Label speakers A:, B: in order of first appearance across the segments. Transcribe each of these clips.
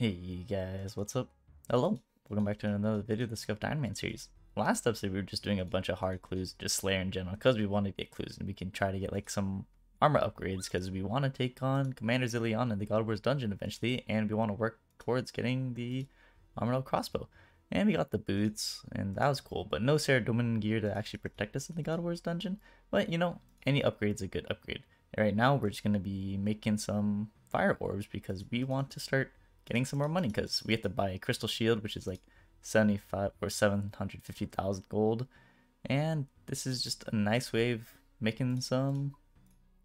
A: Hey guys, what's up? Hello, welcome back to another video of the Scuffed Iron Man series. Last episode we were just doing a bunch of hard clues, just Slayer in general, because we want to get clues and we can try to get like some armor upgrades because we want to take on Commander Zillion in the God of War's dungeon eventually, and we want to work towards getting the armored crossbow. And we got the boots, and that was cool, but no Saradomin gear to actually protect us in the God of War's dungeon. But you know, any upgrade's a good upgrade. And right now we're just going to be making some fire orbs because we want to start getting some more money because we have to buy a crystal shield, which is like 75 or 750,000 gold, and this is just a nice way of making some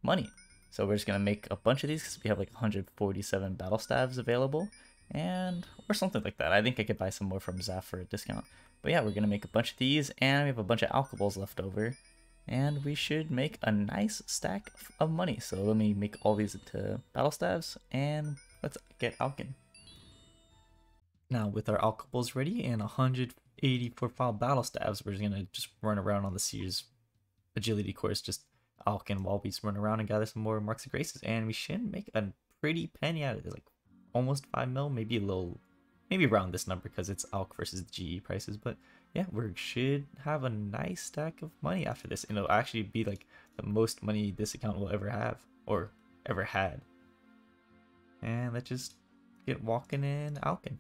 A: money. So we're just gonna make a bunch of these because we have like 147 battle staves available, and or something like that. I think I could buy some more from Zaf for a discount. But yeah, we're gonna make a bunch of these, and we have a bunch of alcohols left over, and we should make a nice stack of money. So let me make all these into battle staves, and let's get alching. Now with our alcohols ready and 184 file battle staves, we're just gonna run around on the Seer's agility course, just alching while we just run around and gather some more marks of graces, and we should make a pretty penny out of it, like almost 5 mil, maybe a little, maybe around this number because it's alch versus GE prices. But yeah, we should have a nice stack of money after this, and it'll actually be like the most money this account will ever have or ever had. And let's just get walking and alching.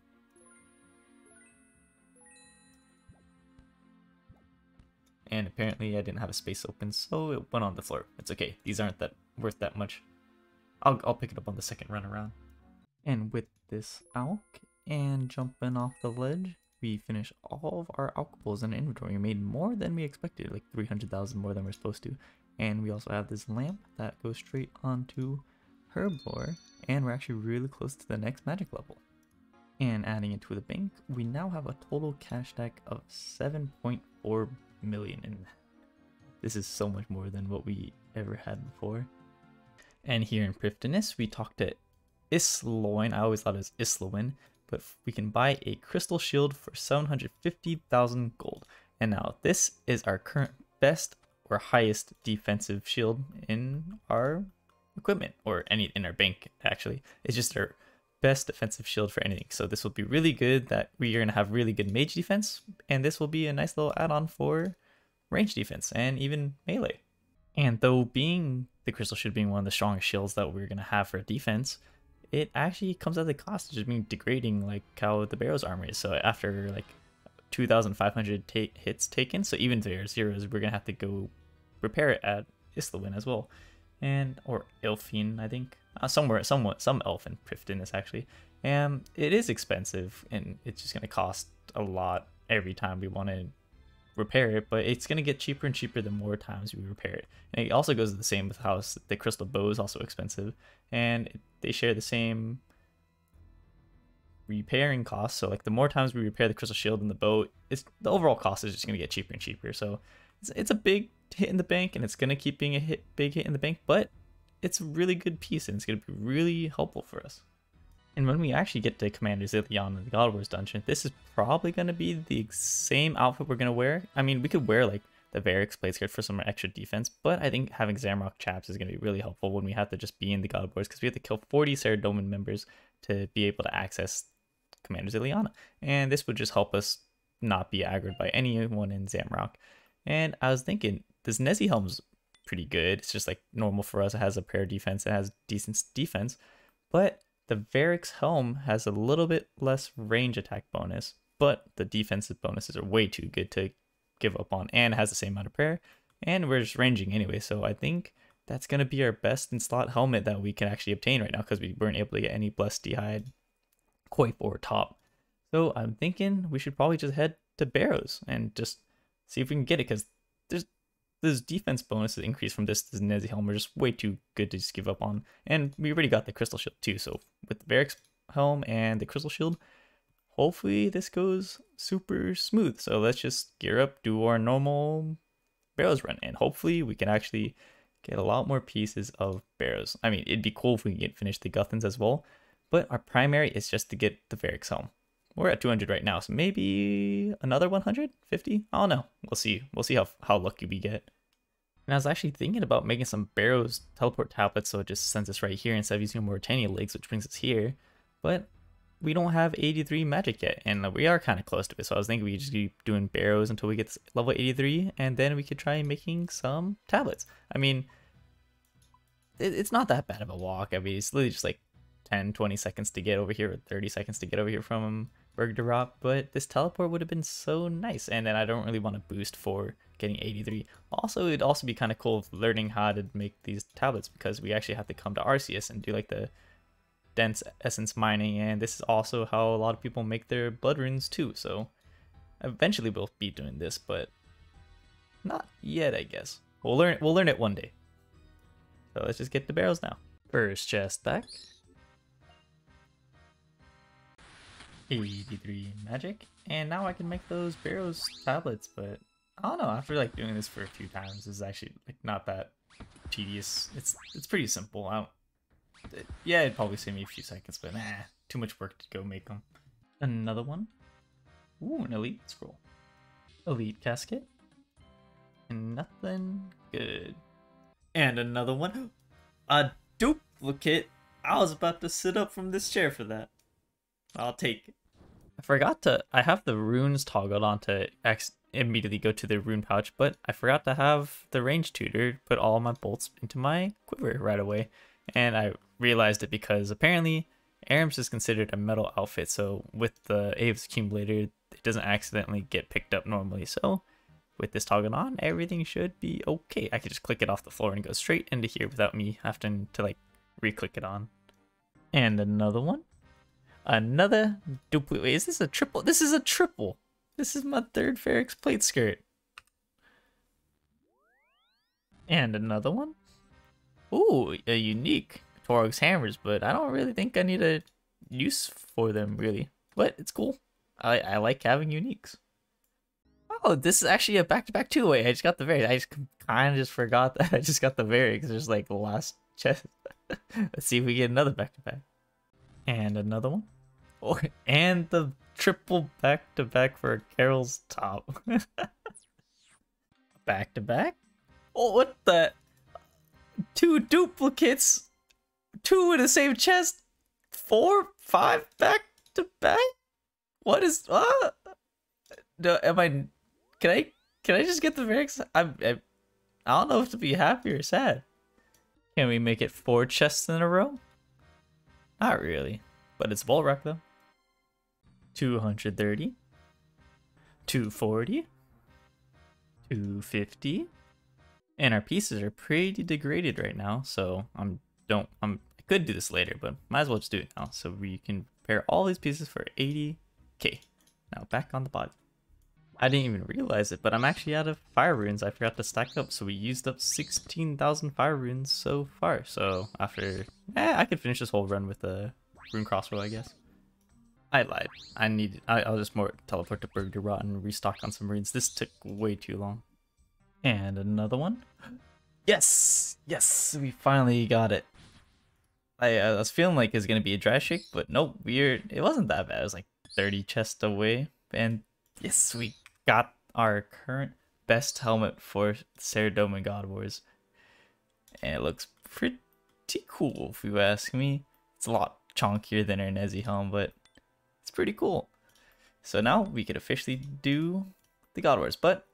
A: And apparently I didn't have a space open, so it went on the floor. It's okay, these aren't that worth that much. I'll pick it up on the second run around. And with this alch and jumping off the ledge, we finished all of our alcohols in inventory. We made more than we expected, like 300,000 more than we're supposed to. And we also have this lamp that goes straight onto Herblore, and we're actually really close to the next magic level. And adding it to the bank, we now have a total cash stack of 7.4 million, and this is so much more than what we ever had before. And here in Prifddinas, we talked to Isloin. I always thought it was Islowin, but we can buy a crystal shield for 750,000 gold. And now this is our current best or highest defensive shield in our equipment, or any in our bank actually. It's just our best defensive shield for anything. So this will be really good, that we are going to have really good mage defense, and this will be a nice little add-on for range defense and even melee. And though being the crystal shield being one of the strongest shields that we're going to have for defense, it actually comes at the cost of just being degrading, like how the Barrow's armor is. So after like 2,500 hits taken, so even if there are zeros, we're going to have to go repair it at Islowin as well. And or Elfin, I think some elf in Prifddinas actually, and it is expensive and it's just going to cost a lot every time we want to repair it, but it's going to get cheaper and cheaper the more times we repair it. And it also goes the same with how the crystal bow is also expensive, and they share the same repairing costs. So like the more times we repair the crystal shield and the bow, the overall cost is just going to get cheaper and cheaper. So it's a big hit in the bank, and it's going to keep being a big hit in the bank, but it's a really good piece, and it's going to be really helpful for us. And when we actually get to Commander Zillion in the God of War's dungeon, this is probably going to be the same outfit we're going to wear. I mean, we could wear like the Varix blade skirt for some extra defense, but I think having Zamrock chaps is going to be really helpful when we have to just be in the God of Wars, because we have to kill 40 Saradomin members to be able to access Commander Zillion. And this would just help us not be aggroed by anyone in Zamrock. And I was thinking, this Nezi helm's pretty good. It's just like normal for us. It has a prayer defense. It has decent defense. But the Varix helm has a little bit less range attack bonus, but the defensive bonuses are way too good to give up on, and it has the same amount of prayer. And we're just ranging anyway. So I think that's going to be our best in slot helmet that we can actually obtain right now, because we weren't able to get any Blessed D'hide, Coif, or Top. So I'm thinking we should probably just head to Barrows and just see if we can get it, because those defense bonuses increase from this Nezi helm are just way too good to just give up on. And we already got the crystal shield too, so with the Varix helm and the crystal shield, hopefully this goes super smooth. So let's just gear up, do our normal Barrows run, and hopefully we can actually get a lot more pieces of Barrows. I mean, it'd be cool if we can finish the Guthans as well, but our primary is just to get the Varix helm. We're at 200 right now, so maybe another 150? I don't know. We'll see. We'll see how lucky we get. And I was actually thinking about making some Barrows teleport tablets, so it just sends us right here instead of using Mauritania legs, which brings us here. But we don't have 83 magic yet, and we are kind of close to it. So I was thinking we could just keep doing barrows until we get to level 83, and then we could try making some tablets. I mean, it's not that bad of a walk. I mean, it's literally just like 10, 20 seconds to get over here, or 30 seconds to get over here from Berg de Rock, but this teleport would have been so nice, and then I don't really want to boost for getting 83. Also, it'd also be kind of cool learning how to make these tablets, because we actually have to come to Arceus and do like the dense essence mining, and this is also how a lot of people make their blood runes too, so eventually we'll be doing this, but not yet, I guess. We'll learn it one day. So let's just get the barrels now. First chest back. 83 magic, and now I can make those barrows tablets, but I don't know, after like doing this for a few times, it's actually like not that tedious. It's pretty simple. Yeah, it'd probably save me a few seconds, but nah, too much work to go make them. Another one. Ooh, an elite scroll. Elite casket. And nothing good. And another one. A duplicate. I was about to sit up from this chair for that. I'll take it. I have the runes toggled on to immediately go to the rune pouch, but I forgot to have the range tutor put all my bolts into my quiver right away. And I realized it because apparently Aram's is considered a metal outfit, so with the Aves accumulator, it doesn't accidentally get picked up normally. So with this toggled on, everything should be okay. I can just click it off the floor and go straight into here without me having to like re-click it on. And another one. Another duplicate. Wait, is this a triple? This is a triple. This is my third Ferrix plate skirt. And another one. Ooh, a unique Torog's hammers, but I don't really think I need a use for them, really. But it's cool. I like having uniques. Oh, this is actually a back-to-back two-way. I just got the Varix. I just kind of just forgot that I just got the Varix. There's like the last chest. Let's see if we get another back-to-back. And another one. Oh, and the triple back-to-back for Carol's top. Back-to-back? Oh, what the? Two duplicates, two in the same chest, 4, 5 back to back. What is? Am I? Can I just get the Varix? I don't know if to be happy or sad. Can we make it 4 chests in a row? Not really, but it's Volrock though. 230, 240, 250. And our pieces are pretty degraded right now, so I could do this later, but might as well just do it now. So we can repair all these pieces for 80k. Now back on the body. I didn't even realize it, but I'm actually out of fire runes. I forgot to stack up, so we used up 16,000 fire runes so far. So after, I could finish this whole run with a rune crossrow, I guess. I lied. I'll just more teleport to Berg de Rock and restock on some runes. This took way too long. And another one. Yes! Yes! We finally got it. I was feeling like it's gonna be a dry shake, but nope, it wasn't that bad. It was like 30 chests away. And yes, we got our current best helmet for Ceridome and God Wars. And it looks pretty cool, if you ask me. It's a lot chonkier than our Nezi helm, but it's pretty cool. So now we could officially do the God Wars, but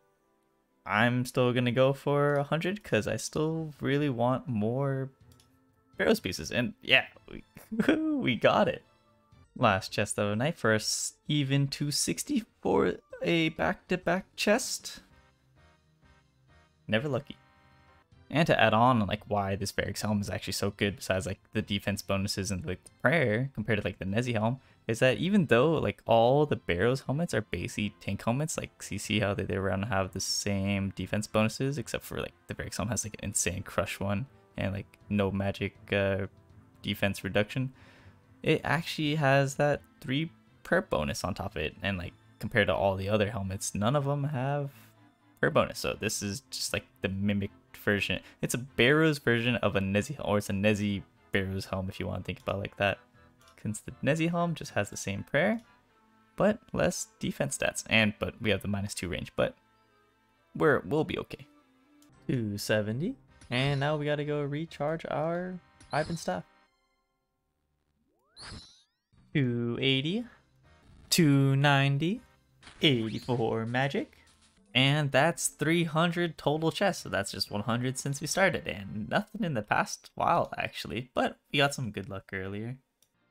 A: I'm still gonna go for 100 because I still really want more Barrows pieces, and yeah, we got it. Last chest of the night for us, even 260 for a back-to-back chest. Never lucky. And to add on, like, why this Varix helm is actually so good, besides like the defense bonuses and like the prayer compared to like the Nezi helm, is that even though like all the Barrows helmets are basically tank helmets, like so you see how they around have the same defense bonuses, except for like the Varix helm has like an insane crush one and like no magic defense reduction. It actually has that 3 prayer bonus on top of it, and like compared to all the other helmets, none of them have prayer bonus. So this is just like the mimicked version. It's a Barrows version of a Nezi helm, or it's a Nezi Barrows helm if you want to think about it like that. Since the Nezi helm just has the same prayer, but less defense stats, but we have the -2 range, but we'll be okay. 270, and now we gotta go recharge our Ivan staff. 280, 290, 84 magic. And that's 300 total chests, so that's just 100 since we started, and nothing in the past while actually, but we got some good luck earlier.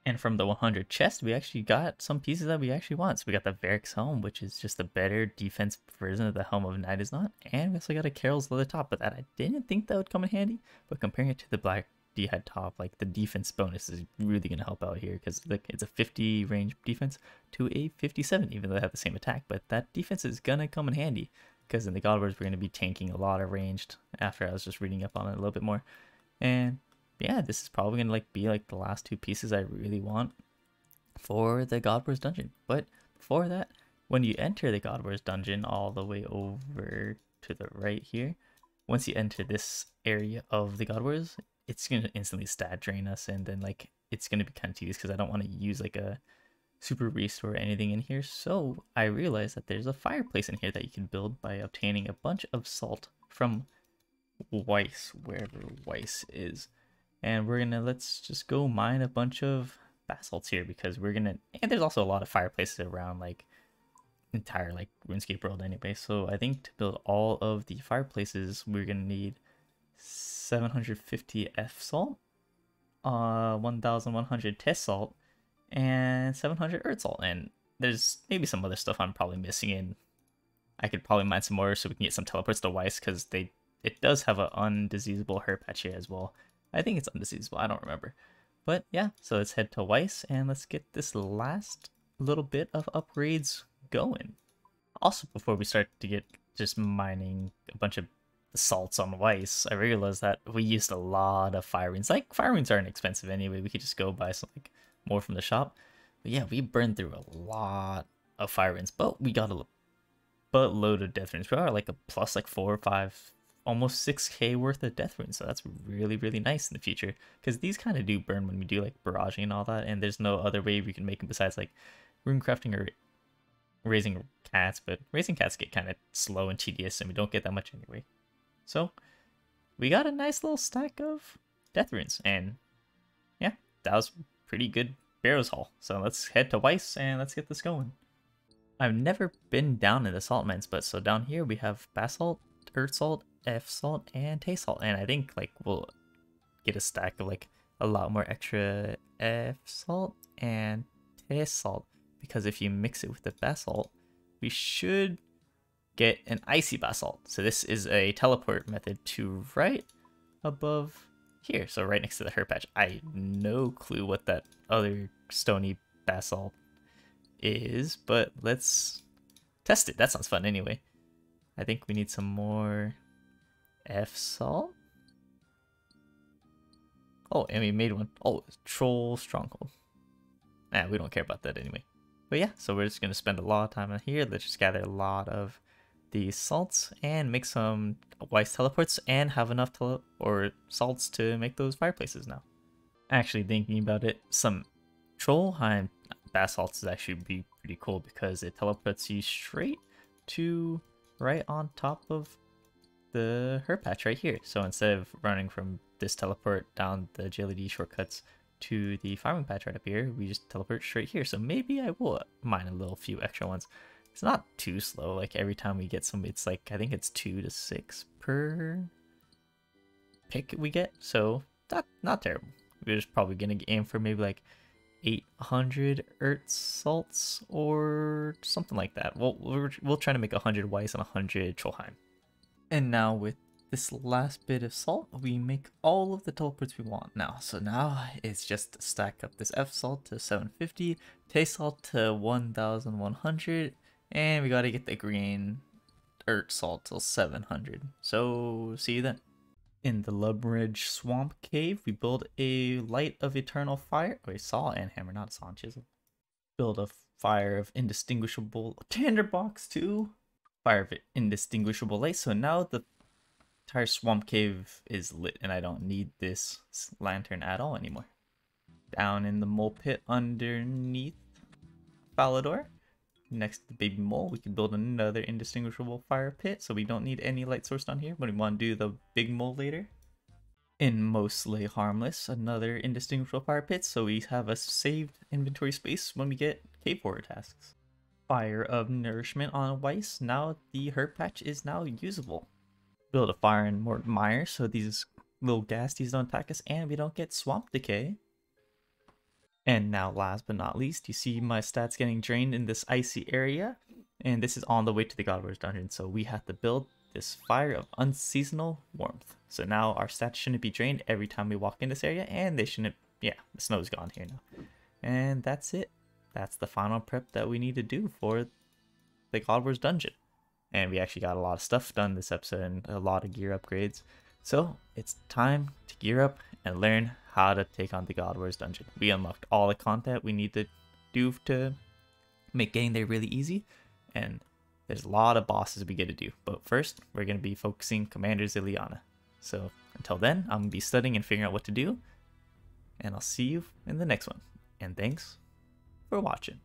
A: And from the 100 chest, we actually got some pieces that we actually want. So we got the Varric's helm, which is just a better defense version of the helm of Night is Not, and we also got a Carol's leather top, but that I didn't think that would come in handy, but comparing it to the black D-head top, like the defense bonus is really going to help out here, because like it's a 50 range defense to a 57, even though they have the same attack, but that defense is going to come in handy, because in the God Wars we're going to be tanking a lot of ranged after I was just reading up on it a little bit more. And yeah, this is probably going to be like the last two pieces I really want for the God Wars dungeon. But before that, when you enter the God Wars dungeon all the way over to the right here, once you enter this area of the God Wars, it's going to instantly stat drain us, and then like it's going to be kind of tedious because I don't want to use like a super restore or anything in here. So I realized that there's a fireplace in here that you can build by obtaining a bunch of salt from Weiss, wherever Weiss is. And we're gonna, let's just go mine a bunch of basalts here, because we're gonna, and there's also a lot of fireplaces around like entire like RuneScape world anyway. So I think to build all of the fireplaces, we're gonna need 750 F salt, 1100 test salt, and 700 earth salt. And there's maybe some other stuff I'm probably missing, and I could probably mine some more so we can get some teleports to Weiss, because it does have an undiseasable herb patch here as well. I think it's undiseasable, I don't remember. But yeah, so let's head to Weiss and let's get this last little bit of upgrades going. Also, before we start to get just mining a bunch of salts on Weiss, I realized that we used a lot of fire runes. Like, fire runes aren't expensive anyway, we could just go buy some like more from the shop. But yeah, we burned through a lot of fire runes, but we got a buttload of death runes. We are like a plus like 4 or 5, almost 6k worth of death runes, so that's really, really nice in the future, because these kind of do burn when we do like barraging and all that, and there's no other way we can make them besides like rune crafting or raising cats, but raising cats get kind of slow and tedious and we don't get that much anyway. So we got a nice little stack of death runes, and yeah, that was pretty good Barrows haul. So let's head to Weiss and let's get this going. I've never been down in the salt mines, but so down here we have basalt, earth salt, F salt, and taste salt, and I think like we'll get a stack of like a lot more extra F salt and taste salt, because if you mix it with the basalt, we should get an icy basalt. So this is a teleport method to right above here, so right next to the herb patch. I have no clue what that other stony basalt is, but let's test it. That sounds fun anyway. I think we need some more F salt. Oh, and we made one. Oh, Troll Stronghold. Nah, we don't care about that anyway. But yeah, so we're just gonna spend a lot of time in here. Let's just gather a lot of these salts and make some Weiss teleports and have enough salts to make those fireplaces now. Actually, thinking about it, some Trollheim basalts is actually be pretty cool, because it teleports you straight to right on top of the herb patch right here. So instead of running from this teleport down the JLD shortcuts to the farming patch right up here, we just teleport straight here. So maybe I will mine a little few extra ones. It's not too slow. Like every time we get some, it's like I think it's 2 to 6 per pick we get. So not terrible. We're just probably gonna aim for maybe like 800 earth salts or something like that. We'll try to make 100 Weiss and 100 Trollheim. And now with this last bit of salt, we make all of the teleports we want now. So now it's just to stack up this F salt to 750, taste salt to 1100, and we gotta get the green earth salt till 700. So see you then. In the Lubridge Swamp Cave, we build a light of eternal fire. Wait, saw and hammer, not a saw and chisel. Build a fire of indistinguishable tinderbox too. Fire of indistinguishable light. So now the entire swamp cave is lit, and I don't need this lantern at all anymore. Down in the mole pit underneath Falador, next to the baby mole, we can build another indistinguishable fire pit, so we don't need any light source down here, but we want to do the big mole later. In mostly harmless, another indistinguishable fire pit, so we have a saved inventory space when we get cave horror tasks. Fire of nourishment on Weiss, now the herb patch is now usable. Build a fire in more mire so these little ghasties don't attack us and we don't get swamp decay. And now last but not least, you see my stats getting drained in this icy area, and this is on the way to the Godwar's dungeon, so we have to build this fire of unseasonal warmth. So now our stats shouldn't be drained every time we walk in this area, and they shouldn't, yeah, the snow's gone here now. And that's it. That's the final prep that we need to do for the Godwar's dungeon. And we actually got a lot of stuff done this episode and a lot of gear upgrades. So it's time to gear up and learn how to take on the Godwar's dungeon. We unlocked all the content we need to do to make getting there really easy, and there's a lot of bosses we get to do. But first, we're going to be focusing Commander Ziliana. So until then, I'm going to be studying and figuring out what to do, and I'll see you in the next one. And thanks for watching.